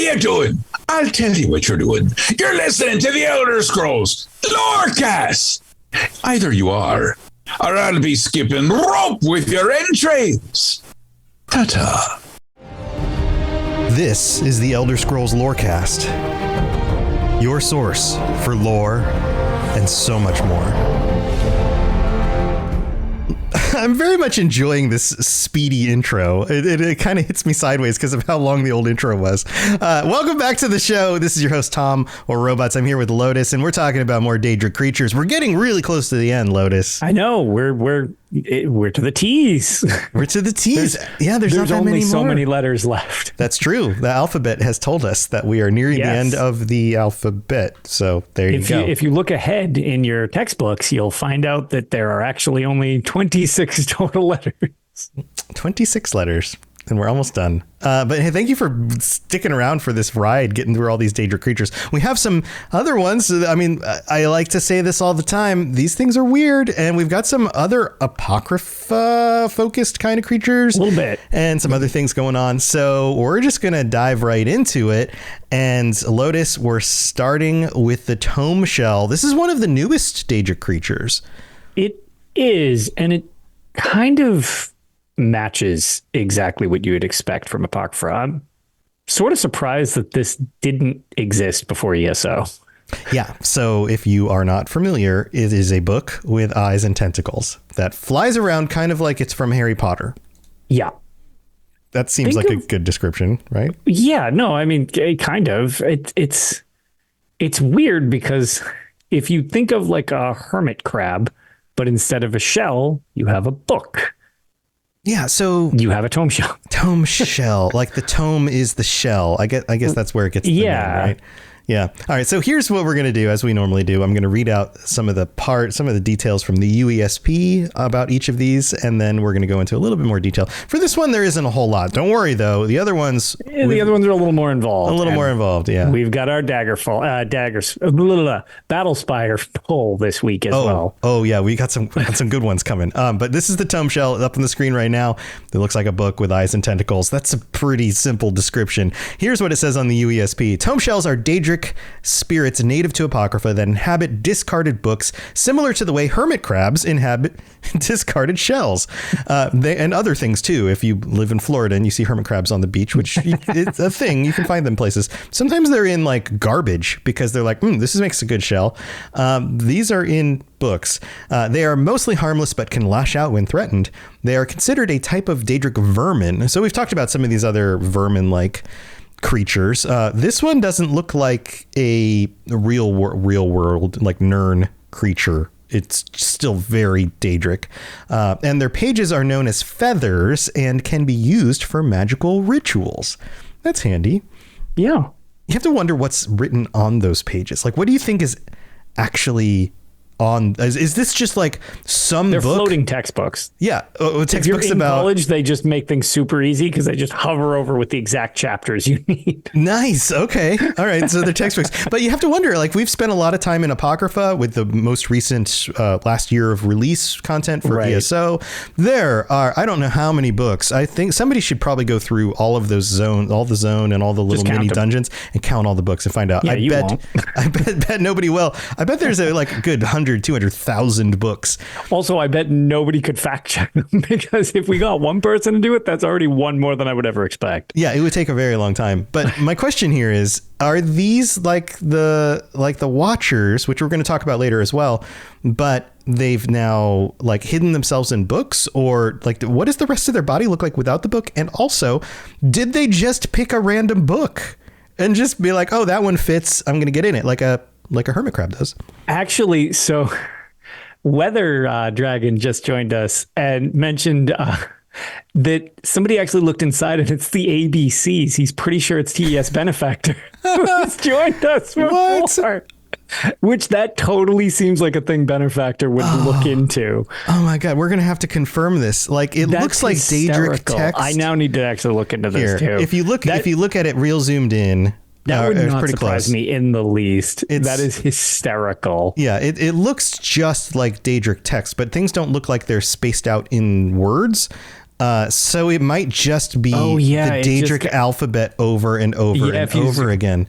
you doing? I'll tell you what you're doing. You're listening to the Elder Scrolls Lorecast. Either you are, or I'll be skipping rope with your entrails. Ta-ta. This is the Elder Scrolls Lorecast, your source for lore and so much more. I'm very much enjoying this speedy intro. It kind of hits me sideways because of how long the old intro was. Welcome back to the show. This is your host, Tom, or Robots. I'm here with Lotus, and we're talking about more Daedric creatures. We're getting really close to the end, Lotus. I know. We're to the T's. We're to the T's. There's not that only many so more. many letters left. That's true. The alphabet has told us that we are nearing the end of the alphabet. So there you go. If you look ahead in your textbooks, you'll find out that there are actually only 26 total letters. 26 letters. And we're almost done. But hey, thank you for sticking around for this ride, getting through all these Daedric creatures. We have some other ones. I mean, I like to say this all the time. These things are weird. And we've got some other Apocrypha-focused kind of creatures. A little bit. And some other things going on. So we're just going to dive right into it. And Lotus, we're starting with the Tomeshell. This is one of the newest Daedric creatures. It is. And it kind of matches exactly what you would expect from Apocrypha. I'm sort of surprised that this didn't exist before ESO. Yeah. So if you are not familiar, it is a book with eyes and tentacles that flies around kind of like it's from Harry Potter. Yeah. That seems like a good description, right? Yeah. No, I mean, kind of. It's weird because if you think of like a hermit crab, but instead of a shell, you have a book. Yeah, so you have a tomeshell. Tomeshell, like the tome is the shell. I guess that's where it gets the name, right? Yeah. All right. So here's what we're going to do, as we normally do. I'm going to read out some of the details from the UESP about each of these, and then we're going to go into a little bit more detail. For this one, there isn't a whole lot. Don't worry, though. The other ones, are a little more involved. Yeah. We've got our daggers, battle spire pull this week as well. Oh yeah, we got some good ones coming. But this is the Tomeshell up on the screen right now. It looks like a book with eyes and tentacles. That's a pretty simple description. Here's what it says on the UESP. Tomeshells are Daedric spirits native to Apocrypha that inhabit discarded books, similar to the way hermit crabs inhabit discarded shells. And other things too. If you live in Florida and you see hermit crabs on the beach, which it's a thing, you can find them places. Sometimes they're in like garbage because they're like, this makes a good shell. These are in books. They are mostly harmless but can lash out when threatened. They are considered a type of Daedric vermin. So we've talked about some of these other vermin-like creatures. This one doesn't look like a real world like Nern creature. It's still very Daedric. And their pages are known as feathers and can be used for magical rituals. That's handy. Yeah. You have to wonder what's written on those pages. Like, what do you think is actually on? Is this just like They're book? floating textbooks. Yeah. Textbooks if you're in about college, they just make things super easy because they just hover over with the exact chapters you need. Nice. Okay. All right. So they're textbooks, but you have to wonder, like, we've spent a lot of time in Apocrypha with the most recent last year of release content for ESO. There are, I don't know how many books. I think somebody should probably go through all of those zone and all the little mini dungeons and count all the books and find out. Yeah, I bet nobody will. I bet there's a good 200,000 books. Also, I bet nobody could fact check them because if we got one person to do it, that's already one more than I would ever expect. Yeah, it would take a very long time. But my question here is, are these like the Watchers, which we're going to talk about later as well, but they've now like hidden themselves in books? Or like, what does the rest of their body look like without the book? And also, did they just pick a random book and just be like, oh, that one fits, I'm going to get in it, like a hermit crab does? Actually, so Weather Dragon just joined us and mentioned that somebody actually looked inside and it's the ABCs. He's pretty sure it's TES Benefactor who's joined us before. What? Which that totally seems like a thing Benefactor would look into. Oh my God, we're gonna have to confirm this. Like it looks like Daedric text. I now need to actually look into this too. If you look at it real zoomed in, that would not pretty surprise close. me in the least. That is hysterical. Yeah, it looks just like Daedric text, but things don't look like they're spaced out in words. So it might just be the it Daedric alphabet over and over and over again.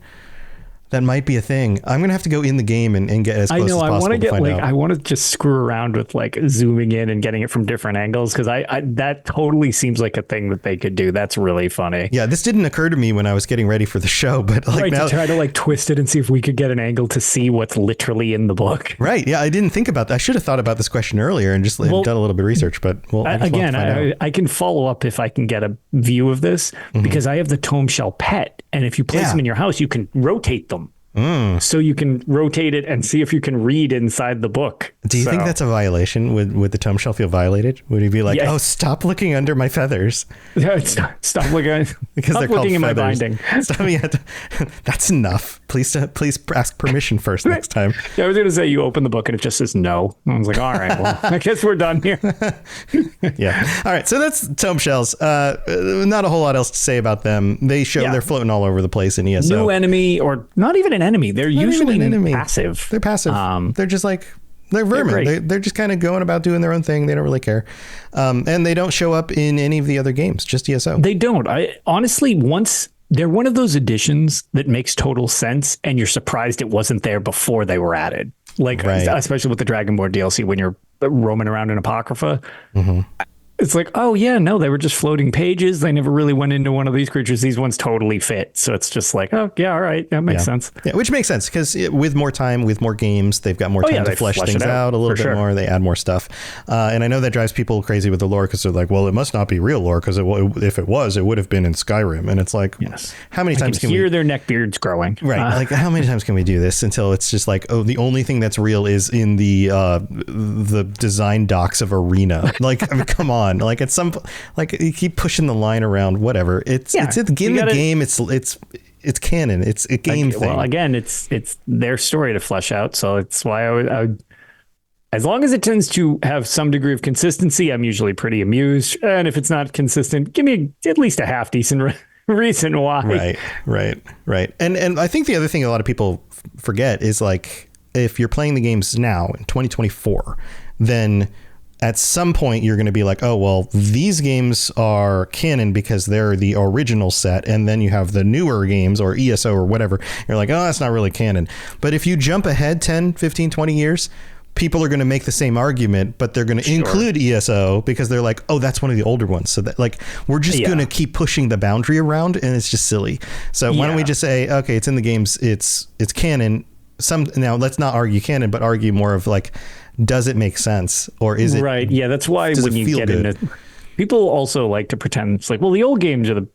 That might be a thing. I'm gonna have to go in the game and get as close as possible. I want to get find out. I want to just screw around with like zooming in and getting it from different angles because I that totally seems like a thing that they could do. That's really funny. Yeah, this didn't occur to me when I was getting ready for the show, but like now to try to like twist it and see if we could get an angle to see what's literally in the book. Right. Yeah, I didn't think about that. I should have thought about this question earlier and just done a little bit of research. But I can follow up if I can get a view of this because I have the Tomeshell pet, and if you place them in your house, you can rotate them. So you can rotate it and see if you can read inside the book. Do you think that's a violation? Would the Tomeshell feel violated? Would he be like, "Oh, stop looking under my feathers"? Stop looking because they're looking in feathers. my binding. That's enough. Please ask permission first next time. Yeah, I was going to say you open the book and it just says no. I was like, all right, well, I guess we're done here. Yeah. All right. So that's Tomeshells. Not a whole lot else to say about them. They show they're floating all over the place in ESO. New enemy, or not even an enemy. They're usually passive. They're passive. They're just like, they're vermin. They're just kind of going about doing their own thing. They don't really care. And they don't show up in any of the other games, just ESO. They don't. Honestly, they're one of those additions that makes total sense, and you're surprised it wasn't there before they were added. Like, especially with the Dragonborn DLC, when you're roaming around in Apocrypha. It's like, oh yeah, no, they were just floating pages. They never really went into one of these creatures. These ones totally fit. So it's just like, oh yeah, all right, that makes sense. Yeah, which makes sense because with more time, with more games, they've got more time to flesh things out a little bit more. They add more stuff, and I know that drives people crazy with the lore because they're like, well, it must not be real lore because if it was, it would have been in Skyrim. And it's like, how many times can we hear their neck beards growing? Right, like how many times can we do this until it's just like, oh, the only thing that's real is in the design docs of Arena. Like, I mean, come on, like at some. Like you keep pushing the line around, whatever. It's in the game. It's canon. It's a game thing. Well, again, it's their story to flesh out. So it's why I would, as long as it tends to have some degree of consistency, I'm usually pretty amused. And if it's not consistent, give me at least a half decent reason why. Right. And I think the other thing a lot of people forget is like, if you're playing the games now in 2024, then at some point you're going to be like, oh, well, these games are canon because they're the original set. And then you have the newer games or ESO or whatever. You're like, oh, that's not really canon. But if you jump ahead 10, 15, 20 years, people are going to make the same argument, but they're going to include ESO because they're like, oh, that's one of the older ones. So that like, we're just going to keep pushing the boundary around and it's just silly. So why don't we just say, okay, it's in the games. It's canon. Now let's not argue canon, but argue more of like, does it make sense or is it right? Yeah, that's why when you get into, people also like to pretend it's like, well, the old games are the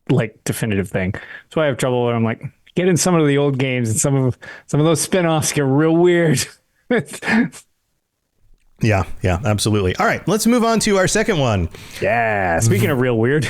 like definitive thing. That's why I have trouble when I'm like, get in some of the old games and some of those spin-offs get real weird. Yeah, absolutely. All right, let's move on to our second one. Yeah, speaking of real weird.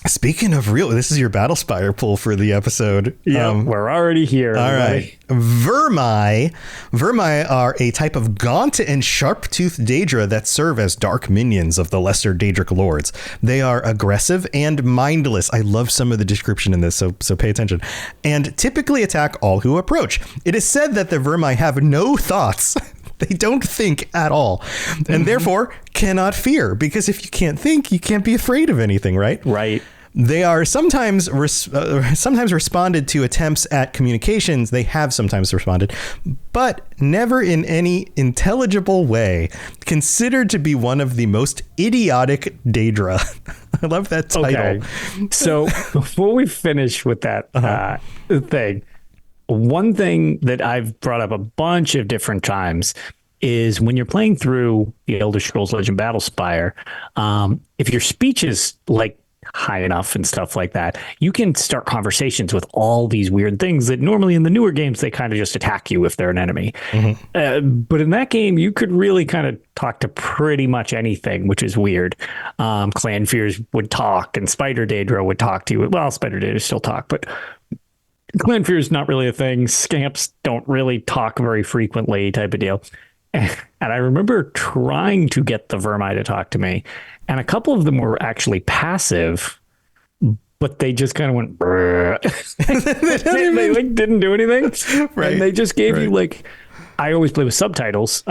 Speaking of real, this is your Battlespire pull for the episode. Yeah, we're already here. All right. Vermai. Vermai are a type of gaunt and sharp-toothed Daedra that serve as dark minions of the lesser Daedric lords. They are aggressive and mindless. I love some of the description in this, so pay attention. And typically attack all who approach. It is said that the Vermai have no thoughts. They don't think at all, and therefore cannot fear, because if you can't think, you can't be afraid of anything, right? Right. They are sometimes responded to attempts at communications. They have sometimes responded, but never in any intelligible way. Considered to be one of the most idiotic Daedra. I love that title. Okay. So before we finish with that thing, one thing that I've brought up a bunch of different times is when you're playing through the Elder Scrolls Legend Battlespire, if your speech is like high enough and stuff like that, you can start conversations with all these weird things that normally in the newer games, they kind of just attack you if they're an enemy. But in that game, you could really kind of talk to pretty much anything, which is weird. Clan Fears would talk and Spider Daedra would talk to you. Well, Spider Daedra still talk, but Clan Fear is not really a thing. Scamps don't really talk very frequently type of deal. And I remember trying to get the Vermai to talk to me. And a couple of them were actually passive, but they just kind of went, they like didn't do anything. Right. And they just gave you like, I always play with subtitles,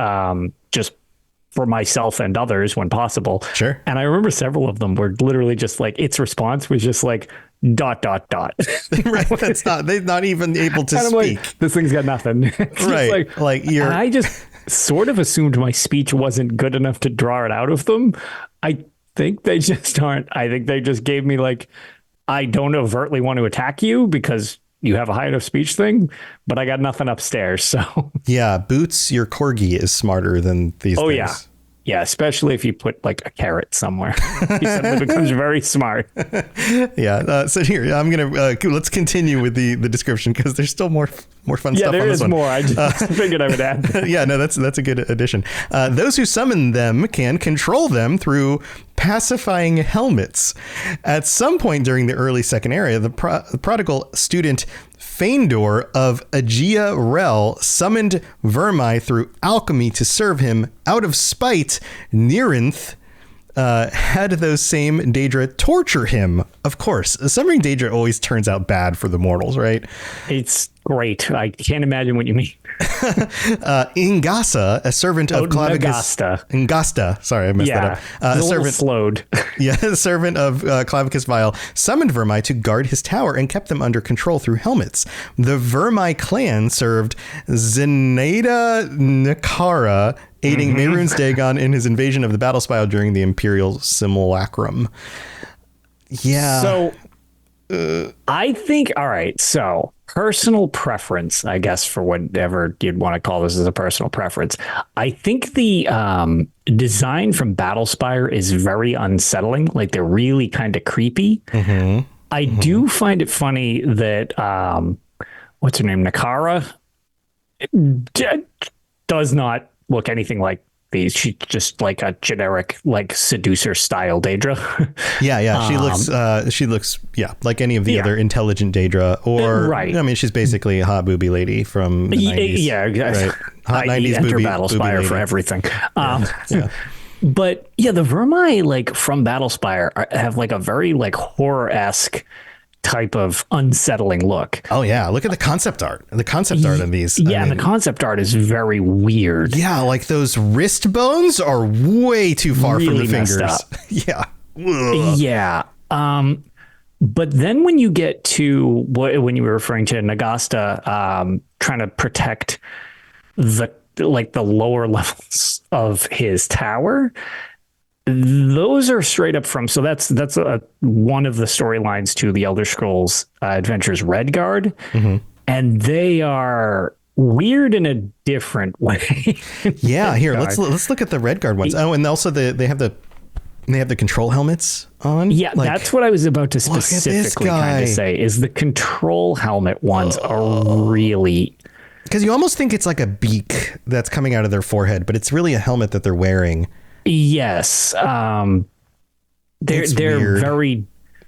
just for myself and others when possible. Sure. And I remember several of them were literally just like, its response was just like, ... Right. They're not even able to and I'm speak. like, this thing's got nothing. Right. Like you're. And I just sort of assumed my speech wasn't good enough to draw it out of them. I think they just aren't. I think they just gave me like, I don't overtly want to attack you because you have a high enough speech thing, but I got nothing upstairs. So yeah, Boots, your corgi is smarter than these things. Yeah. Yeah, especially if you put like a carrot somewhere. He suddenly becomes very smart. Yeah. So here, I'm going to, let's continue with the description because there's still more fun stuff on this one. Yeah, there is more. I just figured I would add. Yeah, no, that's a good addition. Those who summon them can control them through pacifying helmets. At some point during the early second era, the prodigal student Feindor of Aegea Rel summoned Vermai through alchemy to serve him. Out of spite, Nerenth had those same Daedra torture him. Of course, summoning Daedra always turns out bad for the mortals, right? It's great. I can't imagine what you mean. Ingasa, a servant of Clavicus. Ingasta. Sorry, I messed that up. A servant slowed. Yeah, a servant of Clavicus Vile summoned Vermai to guard his tower and kept them under control through helmets. The Vermai clan served Zenaida Nakara, aiding Mehrunes Dagon in his invasion of the battle spire during the Imperial Simulacrum. Yeah. So I think, all right, so personal preference, I guess, for whatever you'd want to call this as a personal preference. I think the design from Battlespire is very unsettling. Like they're really kind of creepy. I do find it funny that, what's her name? Nakara does not look anything like these. She's just like a generic, like seducer style Daedra. Yeah. She looks like any of the other intelligent Daedra, or right. I mean, she's basically a hot booby lady from the 90s. Yeah, right? Hot 90s enter booby Battlespire for everything. But yeah, the Vermai like from Battlespire have like a very like horror-esque type of unsettling look. Oh yeah, look at the concept art. The concept art of these. Yeah, I mean, the concept art is very weird. Yeah, like those wrist bones are way too far from the fingers. Yeah. Ugh. Yeah. But then when you get to when you were referring to Nagasta trying to protect the lower levels of his tower, those are straight up from, so that's one of the storylines to the Elder Scrolls Adventures Redguard, and they are weird in a different way. Yeah, here let's look at the Redguard ones. Oh, and also they have the control helmets on. Yeah, like, that's what I was about to specifically kind of say. Is the control helmet ones are really, because you almost think it's like a beak that's coming out of their forehead, but it's really a helmet that they're wearing. Yes. They're very,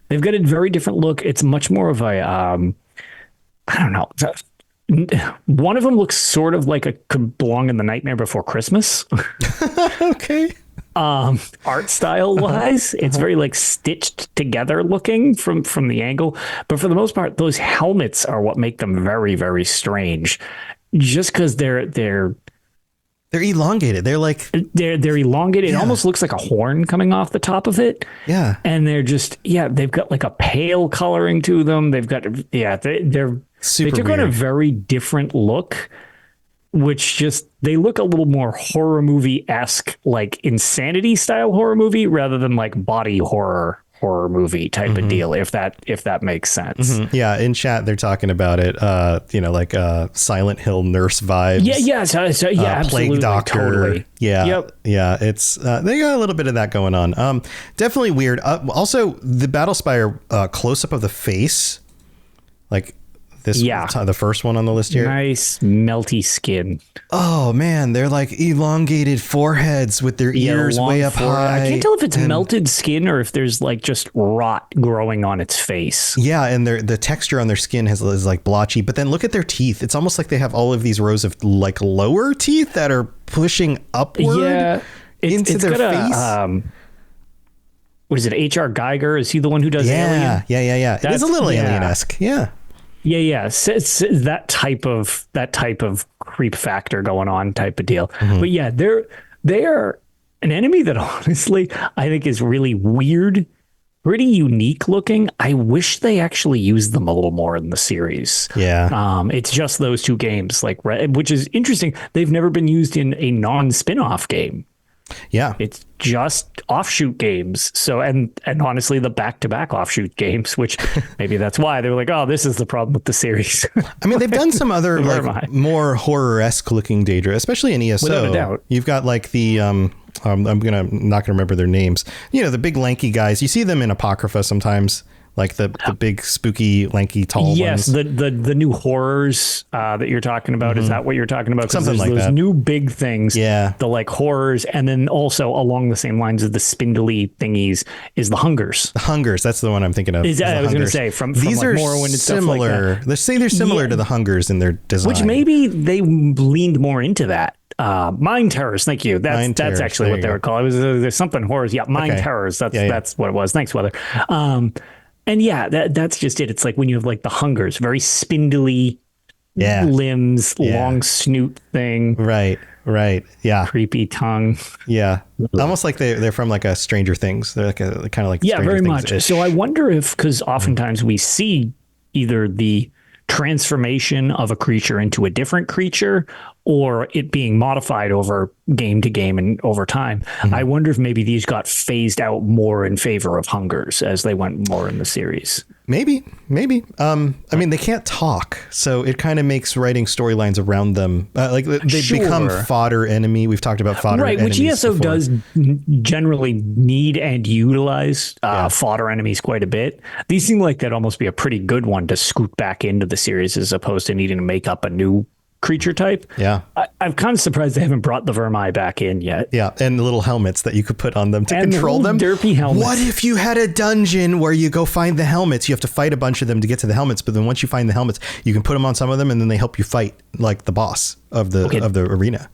they've got a very different look. It's much more of a, I don't know. One of them looks sort of like it could belong in The Nightmare Before Christmas. Okay. Art style wise, it's very like stitched together looking from the angle. But for the most part, those helmets are what make them very, very strange. Just because they're elongated. They're like they're elongated. Yeah. It almost looks like a horn coming off the top of it. Yeah. And they're just, they've got like a pale coloring to them. They've got, they're super they took weird. On a very different look, which just, they look a little more horror movie-esque, like Insanity style horror movie rather than like body horror movie type of deal, if that makes sense. Yeah, in chat they're talking about it, like Silent Hill nurse vibes. Yeah, absolutely, Plague Doctor. Totally. Yeah, yep. Yeah, it's they got a little bit of that going on. Definitely weird. Also, the Battlespire close up of the face, like this, the first one on the list here. Nice melty skin. Oh man, they're like elongated foreheads with their ears way up high. I can't tell if it's melted skin or if there's like just rot growing on its face. Yeah, and the texture on their skin is like blotchy. But then look at their teeth. It's almost like they have all of these rows of like lower teeth that are pushing upward into their face. What is it? H.R. Geiger? Is he the one who does Alien? Yeah. It is a little alien-esque. Yeah. Yeah. So it's that type of creep factor going on type of deal. But yeah, they are An enemy that honestly I think is really weird, pretty unique looking. I wish they actually used them a little more in the series. Yeah. It's just those two games, like, which is interesting. They've never been used in a non-spin-off game. Yeah. It's just offshoot games. So, and honestly, the back-to-back offshoot games, which maybe that's why they were like, oh, this is the problem with the series. I mean, they've done some other like more horror-esque looking Daedra, especially in ESO. Without a doubt. You've got like the I'm not gonna remember their names. You know, the big lanky guys. You see them in Apocrypha sometimes. Like the big spooky lanky tall ones. Yes, the new horrors that you're talking about. Is that what you're talking about? Something like those that. New big things. Yeah. The like horrors, and then also along the same lines of the spindly thingies is the hungers. The hungers, that's the one I'm thinking of. I was going to say from these like are Morrowind and stuff like similar. that. Let's say they're similar to the hungers in their design. Which maybe they leaned more into that. Mind terrors. Thank you. That's actually what they were called. It was there's something horrors. Yeah, mind terrors. That's what it was. Thanks, Weather. And yeah, that's just it. It's like when you have like the hungers, very spindly limbs, long snoot thing. Right. Yeah. Creepy tongue. Yeah. Almost like they're from like a Stranger Things. They're like a kind of like Stranger very Things-ish. much. So I wonder if, because oftentimes we see either the transformation of a creature into a different creature or it being modified over game to game and over time. I wonder if maybe these got phased out more in favor of hungers as they went more in the series. Maybe. I mean, they can't talk, so it kind of makes writing storylines around them. Like they become fodder enemy. We've talked about fodder enemies. Which ESO before. does generally need and utilize fodder enemies quite a bit. These seem like that'd almost be a pretty good one to scoot back into the series as opposed to needing to make up a new creature type. Yeah. I'm kind of surprised they haven't brought the Vermai back in yet. Yeah, and the little helmets that you could put on them to control them. Derpy helmets. What if you had a dungeon where you go find the helmets? You have to fight a bunch of them to get to the helmets, but then once you find the helmets, you can put them on some of them, and then they help you fight like the boss of the arena.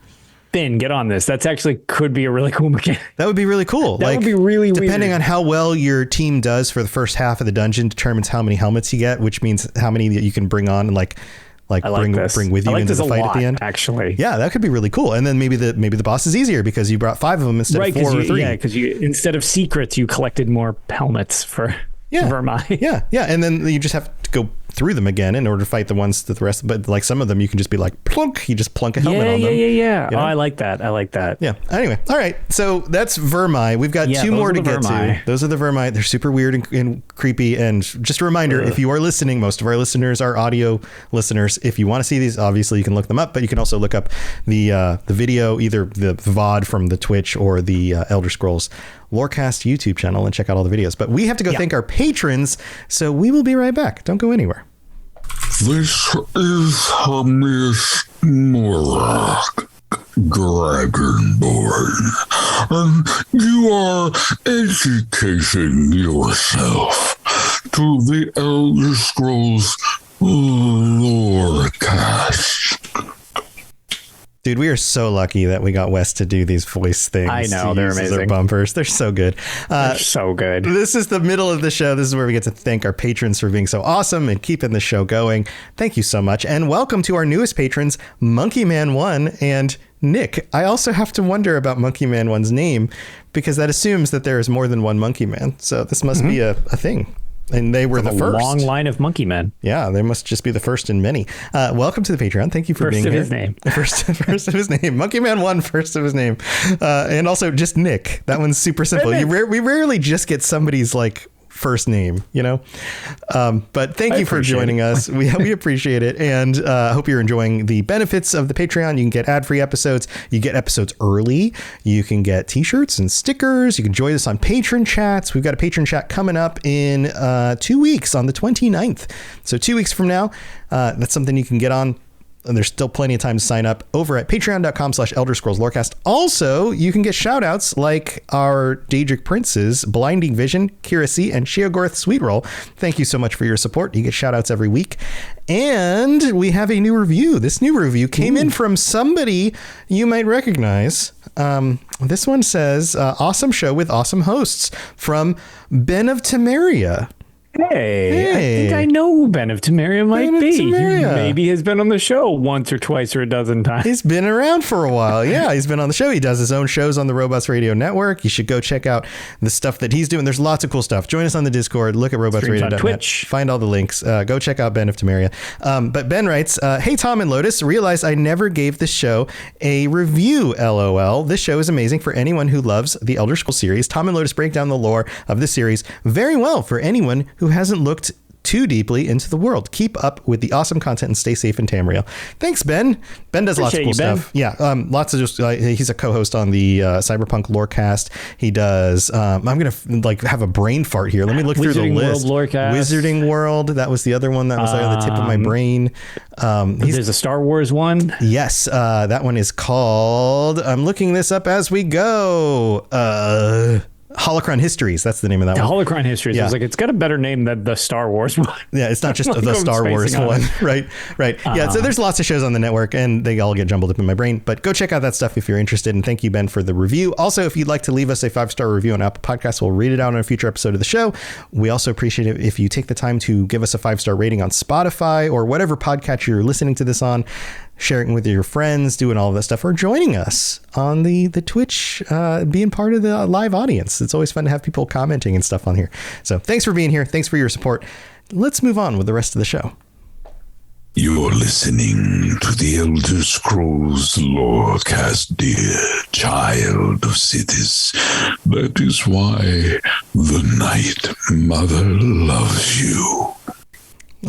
Finn, get on this. That's actually could be a really cool mechanic. That would be really cool. That would be really depending weird. on how well your team does for the first half of the dungeon determines how many helmets you get, which means how many that you can bring on and bring with you into the fight at the end. Actually, yeah, that could be really cool. And then maybe the boss is easier because you brought 5 of them instead of 4 or 3. Yeah, because you instead of secrets, you collected more helmets for Vermai. Yeah, and then you just have to go through them again in order to fight the ones that the rest. But like some of them, you can just be like plunk. You just plunk a helmet on them. Yeah. You know? Oh, I like that. Yeah. Anyway, all right. So that's Vermai. We've got 2 more to get to. Those are the Vermai. They're super weird and creepy. And just a reminder, if you are listening, most of our listeners are audio listeners. If you want to see these, obviously you can look them up, but you can also look up the video, either the VOD from the Twitch or the Elder Scrolls Lorecast YouTube channel, and check out all the videos. But we have to go thank our patrons, so we will be right back. Don't go anywhere. This is Hamish Morak, Dragonborn, and you are educating yourself to the Elder Scrolls Lorecast. Dude, we are so lucky that we got Wes to do these voice things. I know, they're amazing. Our bumpers. They're so good. They're so good. This is the middle of the show. This is where we get to thank our patrons for being so awesome and keeping the show going. Thank you so much. And welcome to our newest patrons, Monkey Man 1 and Nick. I also have to wonder about Monkey Man 1's name because that assumes that there is more than one Monkey Man. So this must be a thing. And they were the first. Long line of monkey men. Yeah, they must just be the first in many. Welcome to the Patreon. Thank you for being here. First of his name. First of his name. Monkey Man 1, first of his name. And also just Nick. That one's super simple. We rarely just get somebody's like first name, you know? But thank you for joining us. We appreciate it. And I hope you're enjoying the benefits of the Patreon. You can get ad-free episodes. You get episodes early. You can get t-shirts and stickers. You can join us on patron chats. We've got a patron chat coming up in 2 weeks on the 29th. So 2 weeks from now, that's something you can get on. And there's still plenty of time to sign up over at patreon.com/Elder Scrolls Lorecast. Also, you can get shout outs like our Daedric Princes, Blinding Vision, Kira C, and Sheogorth Sweetroll. Thank you so much for your support. You get shout outs every week. And we have a new review. This new review came in from somebody you might recognize. This one says, awesome show with awesome hosts from Ben of Temeria. Hey, I think I know who Ben of Temeria might be. Temeria. He maybe has been on the show once or twice or a dozen times. He's been around for a while. Yeah, he's been on the show. He does his own shows on the Robots Radio Network. You should go check out the stuff that he's doing. There's lots of cool stuff. Join us on the Discord. Look at robotsradio.net. Twitch. Find all the links. Go check out Ben of Temeria. But Ben writes, hey, Tom and Lotus, realize I never gave this show a review, LOL. This show is amazing for anyone who loves the Elder Scrolls series. Tom and Lotus break down the lore of the series very well for anyone who hasn't looked too deeply into the world. Keep up with the awesome content and stay safe in Tamriel. Thanks, Ben. Ben does lots of cool stuff. Yeah, lots of just. He's a co-host on the Cyberpunk Lorecast. He does. I'm gonna have a brain fart here. Let me look through the list. Wizarding World. That was the other one that was on the tip of my brain. There's a Star Wars one. Yes, that one is called. I'm looking this up as we go. Holocron Histories. That's the name of that one. Holocron Histories. Yeah. I was like, it's got a better name than the Star Wars one. Yeah, it's not just the Star Wars one. Right. Yeah, so there's lots of shows on the network and they all get jumbled up in my brain. But go check out that stuff if you're interested. And thank you, Ben, for the review. Also, if you'd like to leave us a 5-star review on Apple Podcasts, we'll read it out on a future episode of the show. We also appreciate it if you take the time to give us a 5-star rating on Spotify or whatever podcatcher you're listening to this on. Sharing it with your friends, doing all of that stuff, or joining us on the Twitch, being part of the live audience. It's always fun to have people commenting and stuff on here. So thanks for being here. Thanks for your support. Let's move on with the rest of the show. You're listening to the Elder Scrolls Lorecast, dear child of cities. That is why the Night Mother loves you.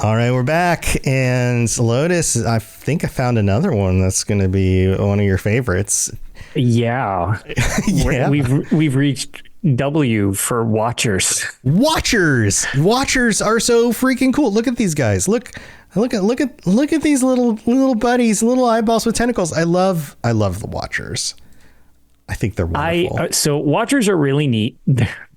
All right, we're back. And Lotus, I think I found another one that's going to be one of your favorites. Yeah. Yeah. We've reached W for Watchers. Watchers are so freaking cool. Look at these guys. Look at these little buddies, little eyeballs with tentacles. I love the Watchers. I think they're wonderful. So Watchers are really neat.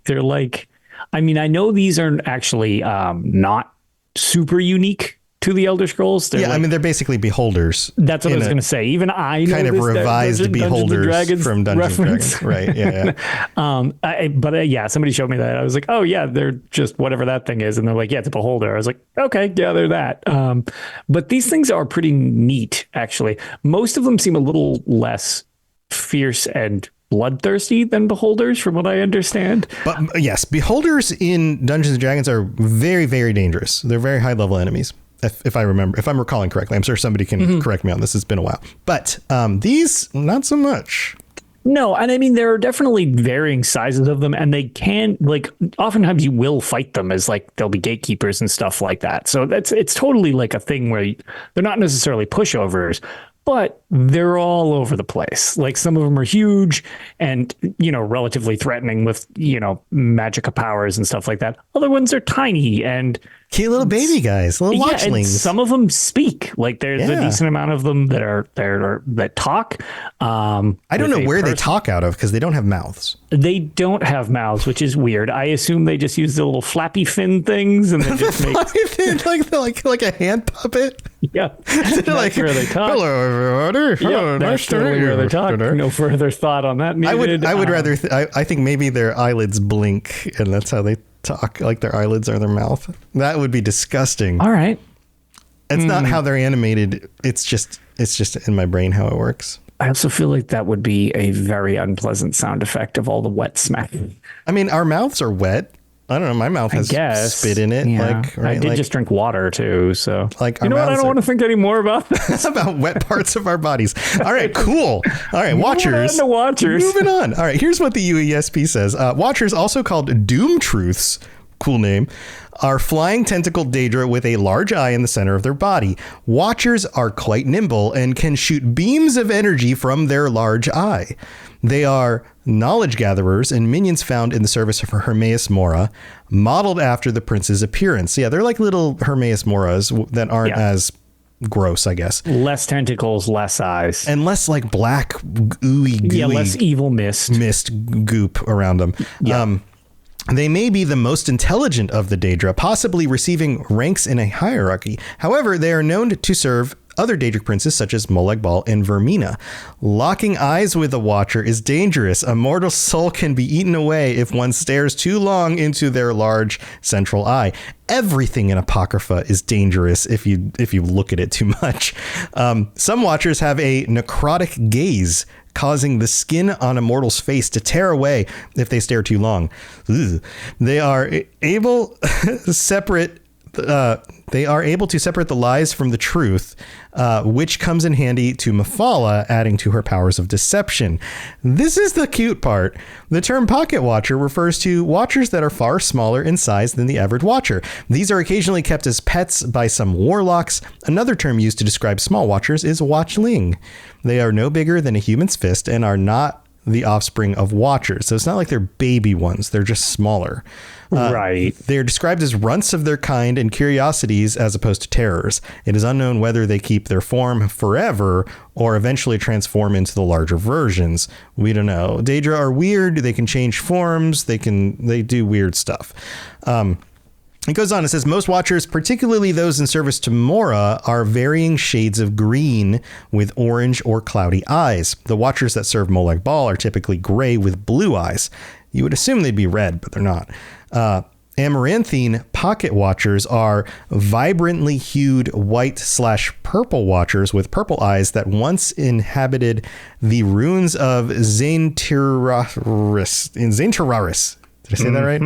They're like, I mean, I know these are actually not super unique to the Elder Scrolls. They're basically beholders. That's what I was going to say. Even I know kind of revised beholders from Dungeons and Dragons. Right. Yeah. But somebody showed me that. I was like, oh yeah, they're just whatever that thing is. And they're like, yeah, it's a beholder. I was like, okay, yeah, they're that. But these things are pretty neat, actually. Most of them seem a little less fierce and bloodthirsty than beholders, from what I understand. But yes, beholders in Dungeons and Dragons are very, very dangerous. They're very high level enemies. If I'm recalling correctly. I'm sure somebody can correct me on this. It's been a while, but these not so much. No, and I mean, there are definitely varying sizes of them, and they can, like, oftentimes you will fight them as, like, they'll be gatekeepers and stuff like that. So it's totally like a thing where they're not necessarily pushovers, but they're all over the place. Like, some of them are huge and, relatively threatening with, magica powers and stuff like that. Other ones are tiny and cute little baby guys, little watchlings. And some of them speak. Like, there's a decent amount of them that talk. I don't know where they talk out of because they don't have mouths. They don't have mouths, which is weird. I assume they just use the little flappy fin things and they just make like a hand puppet. Yeah, that's like where they talk. Hello, everybody. Hello, nice to meet you. Where they talk. No further thought on that needed. I would rather. I think maybe their eyelids blink, and that's how they talk. Like their eyelids are their mouth. That would be disgusting. All right. It's not how they're animated. It's just in my brain how it works. I also feel like that would be a very unpleasant sound effect of all the wet smacking. I mean, our mouths are wet. I don't know. My mouth has spit in it. Yeah. I did just drink water too. So, like, you know what? I don't want to think anymore about this. About wet parts of our bodies. All right, cool. All right, Watchers. Moving on. All right, here's what the UESP says. Watchers, also called Doom Truths, cool name, are flying tentacled Daedra with a large eye in the center of their body. Watchers are quite nimble and can shoot beams of energy from their large eye. They are knowledge gatherers and minions found in the service of Hermaeus Mora, modeled after the prince's appearance. Yeah, they're like little Hermaeus Moras that aren't as gross, I guess. Less tentacles, less eyes. And less like black, ooey, gooey. Yeah, less evil mist goop around them. Yeah. They may be the most intelligent of the Daedra, possibly receiving ranks in a hierarchy. However, they are known to serve other Daedric princes such as Molag Bal and Vermina. Locking eyes with a Watcher is dangerous. A mortal soul can be eaten away if one stares too long into their large central eye. Everything in Apocrypha is dangerous if you look at it too much. Some Watchers have a necrotic gaze, causing the skin on a mortal's face to tear away if they stare too long. Ugh. They are able to separate the lies from the truth, which comes in handy to Mephala, adding to her powers of deception. This is the cute part. The term Pocket Watcher refers to Watchers that are far smaller in size than the average Watcher. These are occasionally kept as pets by some warlocks. Another term used to describe small Watchers is Watchling. They are no bigger than a human's fist and are not the offspring of Watchers. So it's not like they're baby ones. They're just smaller. Right. They're described as runts of their kind and curiosities as opposed to terrors. It is unknown whether they keep their form forever or eventually transform into the larger versions. We don't know. Daedra are weird. They can change forms. They do weird stuff. It goes on, it says, most Watchers, particularly those in service to Mora, are varying shades of green with orange or cloudy eyes. The Watchers that serve Molag Bal are typically gray with blue eyes. You would assume they'd be red, but they're not. Amaranthine Pocket Watchers are vibrantly hued white/purple Watchers with purple eyes that once inhabited the ruins of Zaintararis. Did I say that right?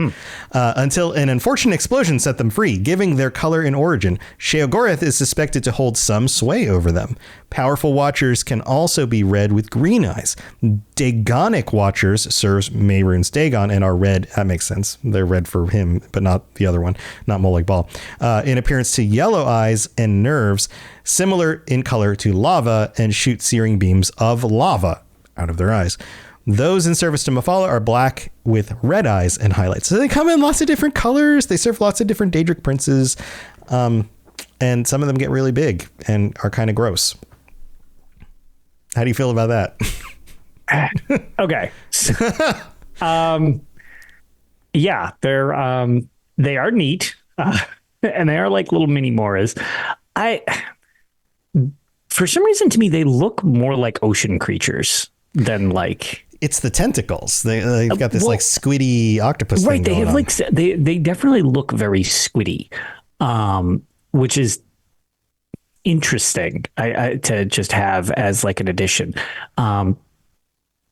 Until an unfortunate explosion set them free, giving their color and origin. Sheogorath is suspected to hold some sway over them. Powerful Watchers can also be red with green eyes. Dagonic Watchers serves Mehrunes Dagon and are red. That makes sense. They're red for him, but not the other one, not Molag Bal. In appearance to yellow eyes and nerves, similar in color to lava, and shoot searing beams of lava out of their eyes. Those in service to Mephala are black with red eyes and highlights. So they come in lots of different colors. They serve lots of different Daedric princes. And some of them get really big and are kind of gross. How do you feel about that? Okay. Yeah, they are neat. And they are like little mini Moras. For some reason, to me, they look more like ocean creatures than like... It's the tentacles. They've got this like squiddy octopus thing they going have on. like they definitely look very squiddy, which is interesting to just have as like an addition.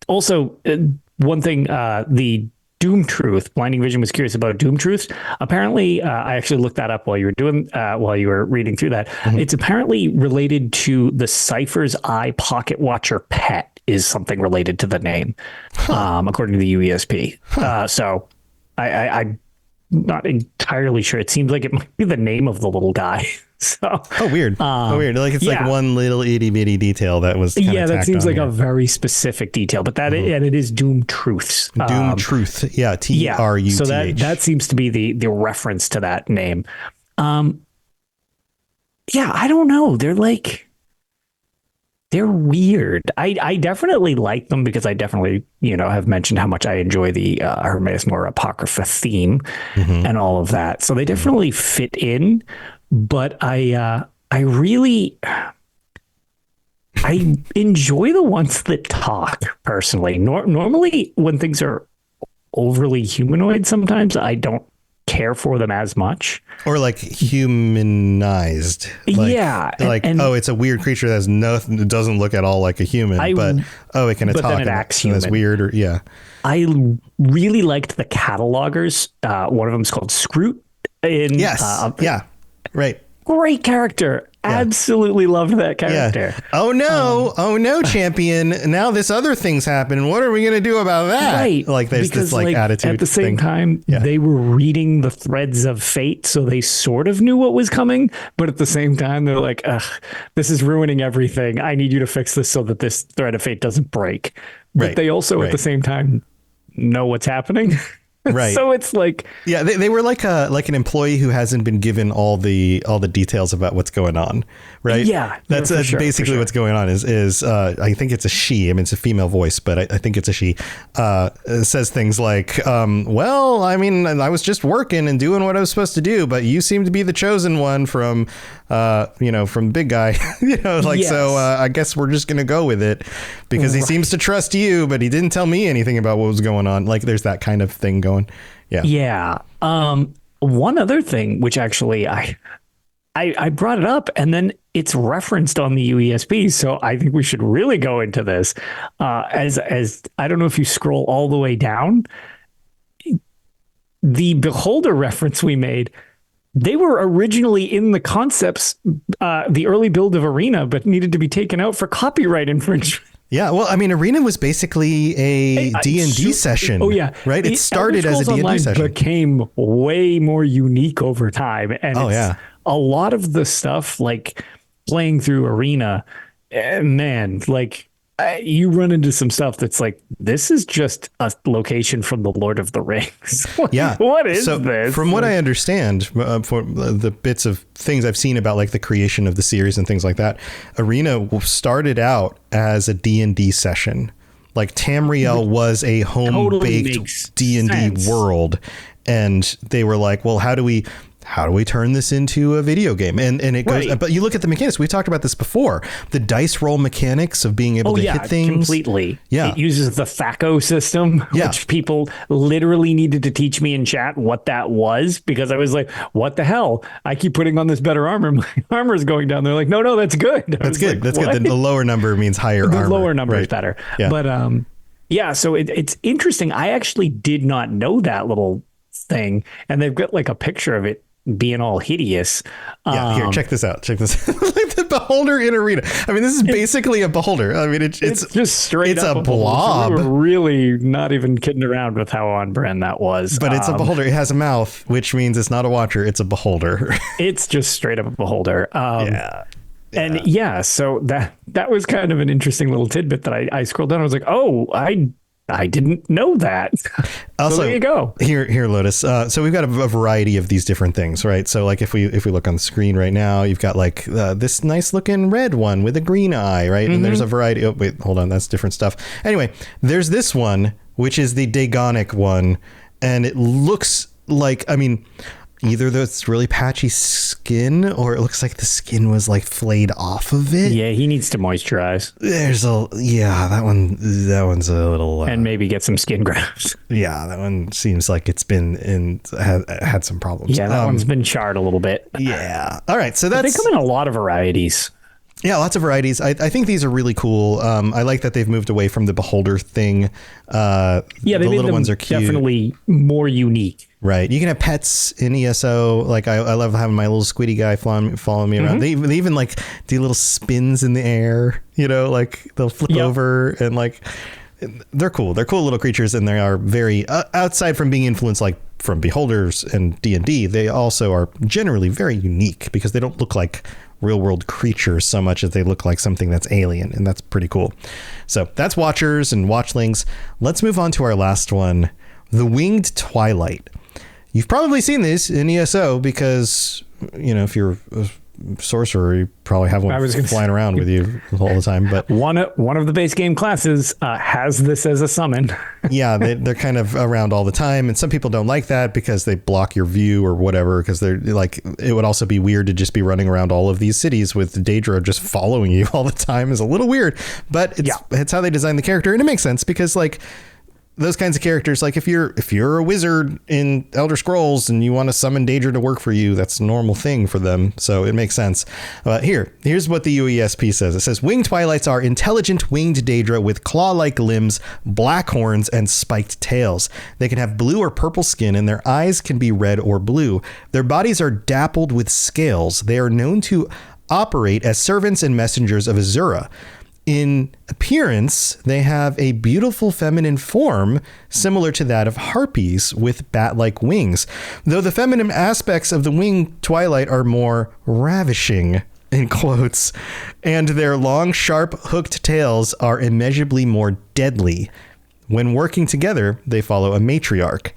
Also, one thing, the Doom Truth, Blinding Vision was curious about Doom Truths. Apparently, I actually looked that up while you were reading through that. Mm-hmm. It's apparently related to the Cypher's Eye Pocket Watcher pet is something related to the name, according to the UESP. So I'm not entirely sure. It seems like it might be the name of the little guy. So weird. Weird. Like it's like one little itty bitty detail that was that seems like a very specific detail, but that and it is Doom Truths. Doom Truth. Yeah. TRUTH. So that seems to be the reference to that name. I don't know. They're weird. I definitely like them because I definitely, have mentioned how much I enjoy the Hermaeus Mora Apocrypha theme and all of that. So they definitely fit in, but I enjoy the ones that talk personally. Normally when things are overly humanoid, sometimes I don't care for them as much, or like humanized. It's a weird creature that has nothing, it doesn't look at all like a human, it can talk, then it acts human. That's weird. Or I really liked the catalogers. One of them is called Scroot. Right. Great character. Yeah. Absolutely loved that character. Yeah. Oh no, champion. Now this other thing's happened. What are we going to do about that? Right. Like there's this attitude. At the same time, they were reading the threads of fate, so they sort of knew what was coming. But at the same time, they're like, ugh, this is ruining everything. I need you to fix this so that this thread of fate doesn't break. But they also, at the same time, know what's happening. Right. So it's like, yeah, they were like an employee who hasn't been given all the details about what's going on, right? Yeah, that's basically what's going on. Is I think it's a she. I mean, it's a female voice, but I think it's a she. Says things like, "Well, I mean, I was just working and doing what I was supposed to do, but you seem to be the chosen one from, from big guy, Yes. So I guess we're just gonna go with it because he seems to trust you, but he didn't tell me anything about what was going on." Like, there's that kind of thing going. Yeah. Yeah. One other thing, which actually I brought it up, and then it's referenced on the UESP, so I think we should really go into this. As I don't know if you scroll all the way down, the Beholder reference we made, they were originally in the concepts, the early build of Arena, but needed to be taken out for copyright infringement. Yeah, well, I mean, Arena was basically a D&D session. Oh, yeah. Right? It started as a D&D session. Became way more unique over time. And yeah. A lot of the stuff, like playing through Arena, man, like you run into some stuff that's like, this is just a location from the Lord of the Rings. Yeah. What is this? From what I understand, for the bits of things I've seen about like the creation of the series and things like that, Arena started out as a D&D session. Like Tamriel was a home-baked D&D world. And they were like, well, how do we turn this into a video game? And it goes, right. But you look at the mechanics. We talked about this before. The dice roll mechanics of being able to hit things. Completely. Yeah. It uses the FACO system, which people literally needed to teach me in chat what that was, because I was like, what the hell? I keep putting on this better armor. My armor is going down. They're like, no, that's good. That's good. Like, that's good. The lower number means higher armor. The lower number is better. Yeah. But so it's interesting. I actually did not know that little thing. And they've got like a picture of it being all hideous. Yeah, here, check this out. Like the Beholder in Arena. I mean, this is basically a Beholder. I mean, it's just straight it's up a blob. We were really not even kidding around with how on brand that was. But it's a Beholder. It has a mouth, which means it's not a Watcher. It's a Beholder. It's just straight up a Beholder. Yeah. And so that was kind of an interesting little tidbit that I scrolled down. I was like, oh, I didn't know that. Also, so there you go. Here, Lotus. So we've got a variety of these different things, right? So like if we look on the screen right now, you've got like this nice looking red one with a green eye, right? Mm-hmm. And there's a variety. Oh, wait, hold on. That's different stuff. Anyway, there's this one, which is the Dagonic one. And it looks like, I mean, either that's really patchy skin, or it looks like the skin was like flayed off of it. Yeah, he needs to moisturize. That one's a little and maybe get some skin grafts. Yeah, that one seems like it's been had some problems. Yeah, that one's been charred a little bit. Yeah. All right, so they come in a lot of varieties. Yeah, lots of varieties. I think these are really cool. I like that they've moved away from the Beholder thing. The little ones are cute. Definitely more unique. Right. You can have pets in ESO. Like I love having my little squiddy guy following me around. They even like do little spins in the air, like they'll flip over, and like they're cool. They're cool little creatures, and they are very outside from being influenced like from Beholders and D&D. They also are generally very unique because they don't look like real world creatures so much as they look like something that's alien, and that's pretty cool. So that's Watchers and Watchlings. Let's move on to our last one, the Winged Twilight. You've probably seen this in ESO because, if you're a sorcerer, you probably have one flying around with you all the time. But one of the base game classes has this as a summon. Yeah, they're kind of around all the time, and some people don't like that because they block your view or whatever. Because they're like, it would also be weird to just be running around all of these cities with Daedra just following you all the time. Is a little weird, but it's how they designed the character, and it makes sense because like those kinds of characters, like if you're a wizard in Elder Scrolls and you want to summon Daedra to work for you, that's a normal thing for them. So it makes sense. Here's what the UESP says. It says, winged Twilights are intelligent winged Daedra with claw-like limbs, black horns, and spiked tails. They can have blue or purple skin, and their eyes can be red or blue. Their bodies are dappled with scales. They are known to operate as servants and messengers of Azura. In appearance, they have a beautiful feminine form similar to that of harpies with bat-like wings, though the feminine aspects of the winged Twilight are more ravishing, in quotes, and their long, sharp, hooked tails are immeasurably more deadly. When working together, they follow a matriarch.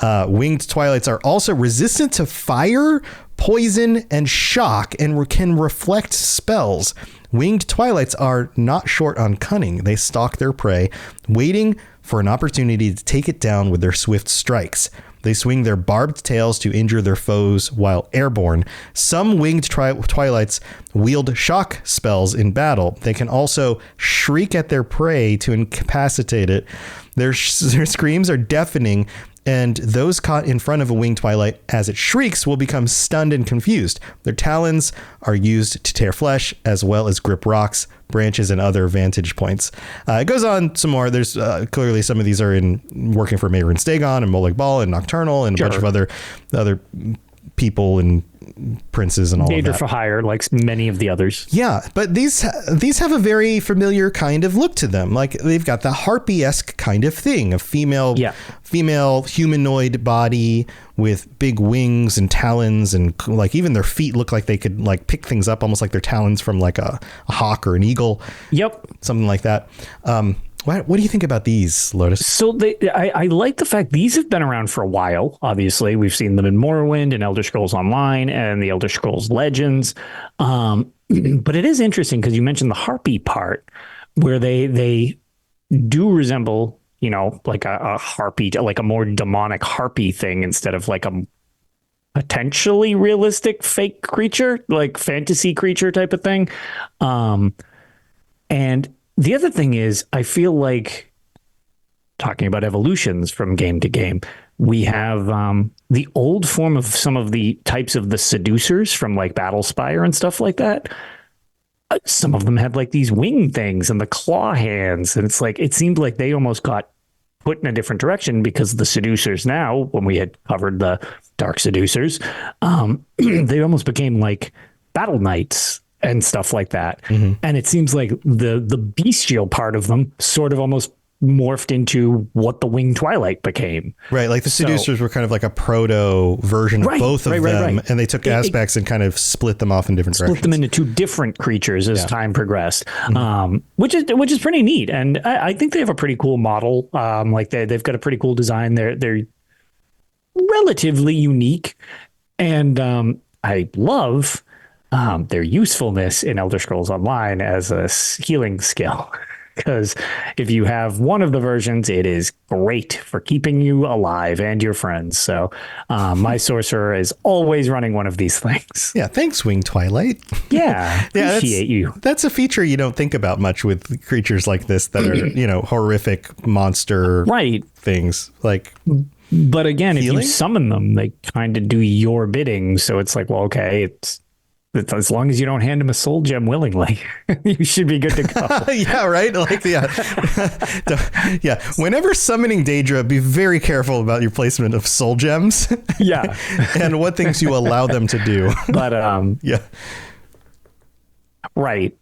Winged Twilights are also resistant to fire, poison, and shock, and can reflect spells. Winged Twilights are not short on cunning. They stalk their prey, waiting for an opportunity to take it down with their swift strikes. They swing their barbed tails to injure their foes while airborne. Some winged Twilights wield shock spells in battle. They can also shriek at their prey to incapacitate it. Their screams are deafening, and those caught in front of a winged Twilight as it shrieks will become stunned and confused. Their talons are used to tear flesh as well as grip rocks, branches, and other vantage points. It goes on some more. There's clearly some of these are in working for Mayor and Stagon and Molag Bal and Nocturnal and a bunch of other people and princes and all of that. For hire, like many of the others. Yeah, but these have a very familiar kind of look to them. Like they've got the harpy-esque kind of thing, a female humanoid body with big wings and talons, and like even their feet look like they could like pick things up, almost like their talons from like a hawk or an eagle. Yep, something like that. What do you think about these, Lotus? So I like the fact these have been around for a while. Obviously, we've seen them in Morrowind and Elder Scrolls Online and the Elder Scrolls Legends. But it is interesting because you mentioned the harpy part, where they do resemble, like a harpy, like a more demonic harpy thing instead of like a potentially realistic fake creature, like fantasy creature type of thing. And the other thing is, I feel like, talking about evolutions from game to game, we have the old form of some of the types of the seducers from like Battlespire and stuff like that. Some of them had like these wing things and the claw hands. And it's like, it seemed like they almost got put in a different direction because the seducers now, when we had covered the dark seducers, they almost became like battle knights and stuff like that. Mm-hmm. And it seems like the bestial part of them sort of almost morphed into what the Winged Twilight became. Right. Like the seducers were kind of like a proto version of both of them. Right. And they took aspects and kind of split them off in different directions. Split them into two different creatures as time progressed, which is pretty neat. And I think they have a pretty cool model. Like they've got a pretty cool design. They're relatively unique. And I love their usefulness in Elder Scrolls Online as a healing skill. Because if you have one of the versions, it is great for keeping you alive and your friends. So my sorcerer is always running one of these things. Yeah, thanks, Winged Twilight. Yeah, appreciate you. That's a feature you don't think about much with creatures like this that are, horrific monster things. Like, but again, healing? If you summon them, they kind of do your bidding. So it's like, well, okay, it's as long as you don't hand him a soul gem willingly, you should be good to go. Yeah, right. Like, whenever summoning Daedra, be very careful about your placement of soul gems. Yeah. And what things you allow them to do. But, yeah. Right.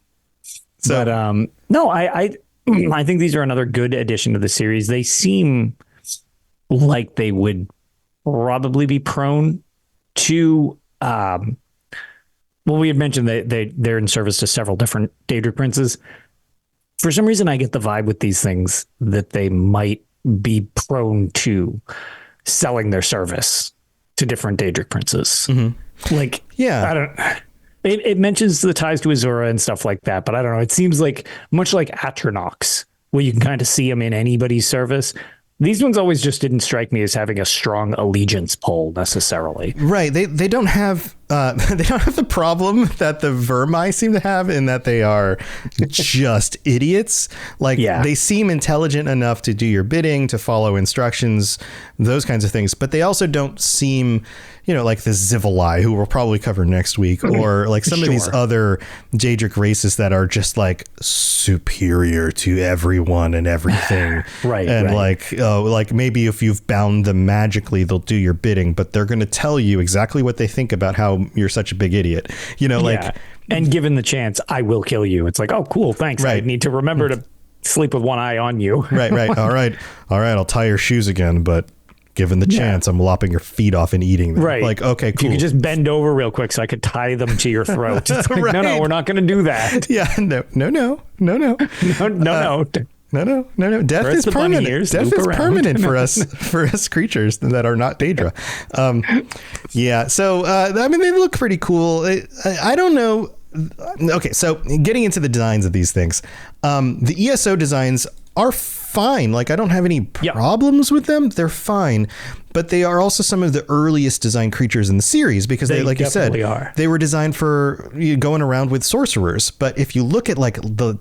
So, but, no, I think these are another good addition to the series. They seem like they would probably be prone to, well, we had mentioned that they're in service to several different Daedric princes. For some reason, I get the vibe with these things that they might be prone to selling their service to different Daedric princes. Mm-hmm. Like, yeah, I don't. It mentions the ties to Azura and stuff like that, but I don't know. It seems like much like Atronachs, where you can kind of see them in anybody's service. These ones always just didn't strike me as having a strong allegiance pull necessarily. Right. They don't have the problem that the Vermai seem to have, in that they are just idiots. Like, they seem intelligent enough to do your bidding, to follow instructions, those kinds of things. But they also don't seem, like the Zivalai, who we'll probably cover next week, or like some of these other Daedric races that are just like superior to everyone and everything. Right. And like maybe if you've bound them magically, they'll do your bidding, but they're going to tell you exactly what they think about how you're such a big idiot, and given the chance, I will kill you. It's like, oh, cool. Thanks. Right. I need to remember to sleep with one eye on you. Right. All right. I'll tie your shoes again, but given the chance, I'm lopping your feet off and eating them. Right. Like, okay, cool. You could just bend over real quick so I could tie them to your throat. It's like, no, we're not going to do that. Yeah. No. No. Death is permanent. Death is permanent for us creatures that are not Daedra. Yeah. So, I mean, they look pretty cool. I don't know. Okay. So getting into the designs of these things, the ESO designs are fine. Like, I don't have any problems with them. They're fine. But they are also some of the earliest designed creatures in the series because they like you said, they were designed for going around with sorcerers. But if you look at like the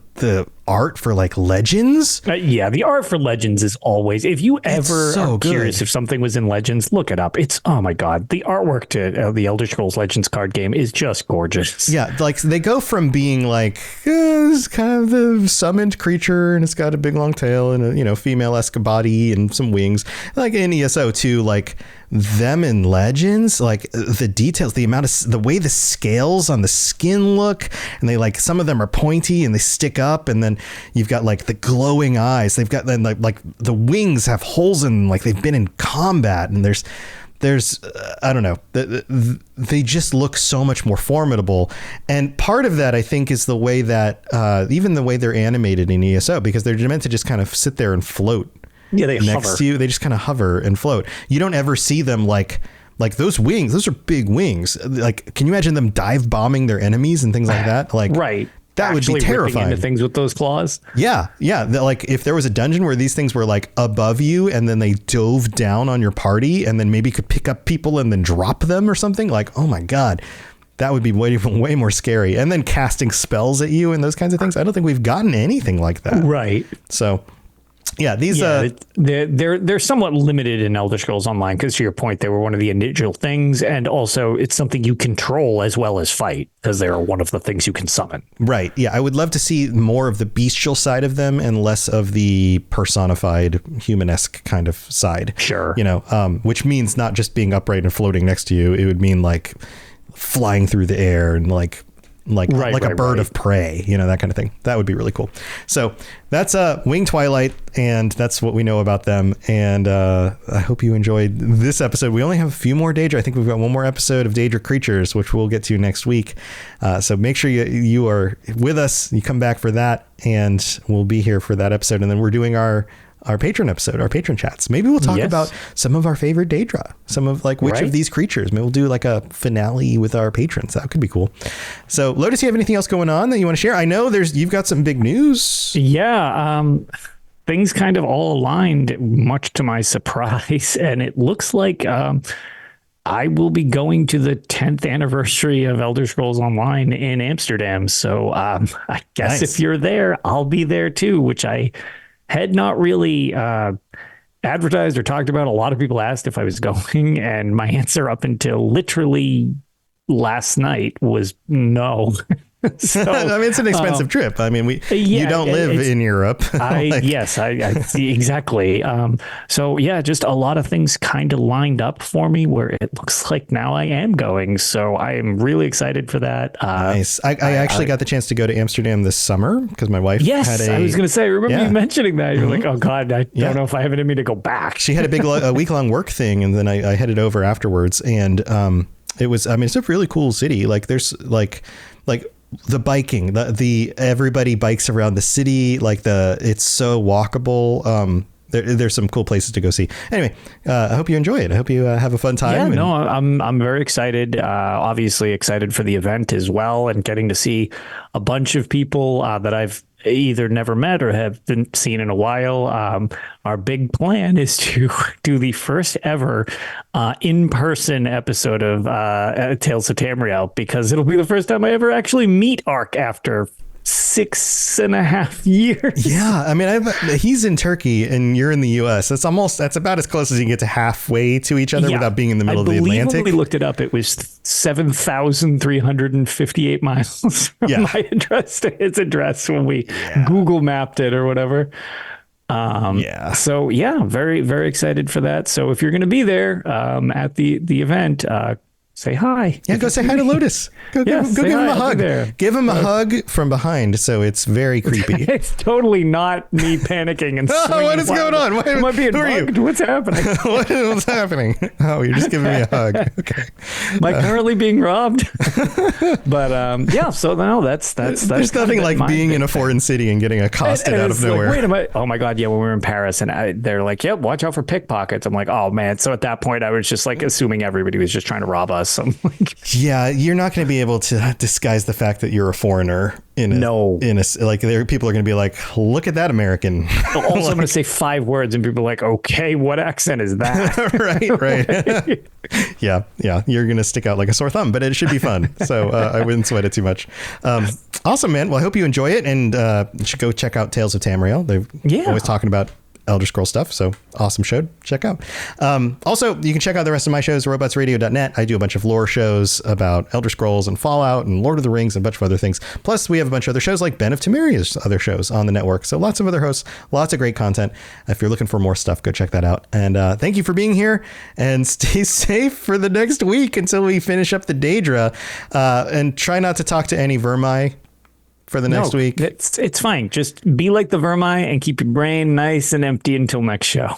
art for like Legends. The art for Legends is always, if you ever are curious if something was in Legends, look it up. It's, oh my God, the artwork to the Elder Scrolls Legends card game is just gorgeous. Yeah, like they go from being like, it's kind of the summoned creature and it's got a big long tail and a, female-esque body and some wings, like in ESO to like them in Legends, like the details, the way the scales on the skin look, and they like, some of them are pointy and they stick up, and then you've got like the glowing eyes. They've got then like the wings have holes in them, like they've been in combat, and there's I don't know, they just look so much more formidable. And part of that, I think, is the way that even the way they're animated in ESO, because they're meant to just kind of sit there and float. Yeah, they next hover. to you. They just kind of hover and float. You don't ever see them like those wings. Those are big wings. Like, can you imagine them dive bombing their enemies and things like that? Like, right. That would be terrifying. Into things with those claws. Yeah. Like if there was a dungeon where these things were like above you and then they dove down on your party and then maybe could pick up people and then drop them or something, like, oh my God, that would be way more scary. And then casting spells at you and those kinds of things. I don't think we've gotten anything like that. Right. So yeah, these they're somewhat limited in Elder Scrolls Online because, to your point, they were one of the initial things, and also it's something you control as well as fight because they're one of the things you can summon. Right. Yeah, I would love to see more of the bestial side of them and less of the personified humanesque kind of side. Sure. Which means not just being upright and floating next to you. It would mean like flying through the air and like a bird of prey, that kind of thing. That would be really cool. So that's Wing Twilight, and that's what we know about them. And I hope you enjoyed this episode. We only have a few more Daedra. I think we've got one more episode of Daedra Creatures, which we'll get to next week. So make sure you are with us. You come back for that, and we'll be here for that episode. And then we're doing our patron episode, our patron chats. Maybe we'll talk about some of our favorite Daedra, some of like which of these creatures. Maybe we'll do like a finale with our patrons. That could be cool. So Lotus, you have anything else going on that you want to share? I know you've got some big news. Yeah. Things kind of all aligned, much to my surprise. And it looks like I will be going to the 10th anniversary of Elder Scrolls Online in Amsterdam. So I guess if you're there, I'll be there too, which I had not really advertised or talked about. A lot of people asked if I was going, and my answer up until literally last night was no. So, I mean, it's an expensive trip. I mean, you don't live in Europe. Yes, I see exactly. So yeah, just a lot of things kind of lined up for me where it looks like now I am going. So I am really excited for that. Nice. I actually got the chance to go to Amsterdam this summer because my wife had I was going to say, remember you mentioning that. You're like, oh God, I don't know if I have it in me to go back. She had a big week-long work thing, and then I headed over afterwards. And it was, I mean, it's a really cool city. Like there's like the biking, the everybody bikes around the city. Like it's so walkable. There's some cool places to go see. Anyway, I hope you enjoy it. I hope you have a fun time. Yeah, I'm very excited. Obviously excited for the event as well, and getting to see a bunch of people that I've either never met or have been seen in a while. Our big plan is to do the first ever in-person episode of Tales of Tamriel, because it'll be the first time I ever actually meet Ark after 6.5 years. Yeah, I mean, he's in Turkey and you're in the U.S. That's about as close as you can get to halfway to each other without being in the middle of the Atlantic. When we looked it up, it was 7,358 miles from my address to his address when we Google mapped it or whatever. So yeah, very, very excited for that. So if you're going to be there at the event, say hi. Yeah, go say hi to Lotus. Go give him a hug. Give him a hug from behind, so it's very creepy. It's totally not me panicking and what is going on? Am I being bugged? What's happening? What's happening? Oh, you're just giving me a hug. Okay. Am I currently being robbed? But yeah, so no, that's There's nothing like being in a foreign city and getting accosted out of nowhere. Like, wait a minute. Oh my God. Yeah, when we were in Paris and they're like, yep, watch out for pickpockets. I'm like, oh man. So at that point, I was just like assuming everybody was just trying to rob us. I'm like, yeah, you're not going to be able to disguise the fact that you're a foreigner like people are going to be like, look at that American. Also, I'm going to say 5 words and people are like, okay, what accent is that? right. Yeah. You're going to stick out like a sore thumb, but it should be fun. So I wouldn't sweat it too much. Awesome, man. Well, I hope you enjoy it, and you should go check out Tales of Tamriel. They're always talking about Elder Scroll stuff, so awesome show. Check out. Also, you can check out the rest of my shows, robotsradio.net. I do a bunch of lore shows about Elder Scrolls and Fallout and Lord of the Rings and a bunch of other things. Plus, we have a bunch of other shows like Ben of Temeria's other shows on the network. So lots of other hosts, lots of great content. If you're looking for more stuff, go check that out. And thank you for being here, and stay safe for the next week until we finish up the Daedra, and try not to talk to any Vermai for the next week. It's fine. Just be like the Vermai and keep your brain nice and empty until next show.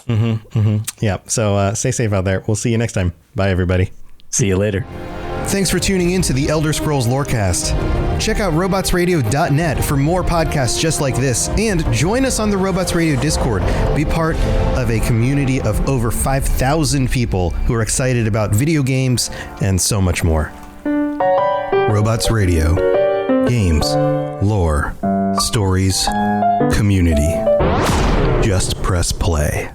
Yeah. So stay safe out there. We'll see you next time. Bye, everybody. See you later. Thanks for tuning in to the Elder Scrolls Lorecast. Check out robotsradio.net for more podcasts just like this, and join us on the Robots Radio Discord. Be part of a community of over 5,000 people who are excited about video games and so much more. Robots Radio. Games, lore, stories, community. Just press play.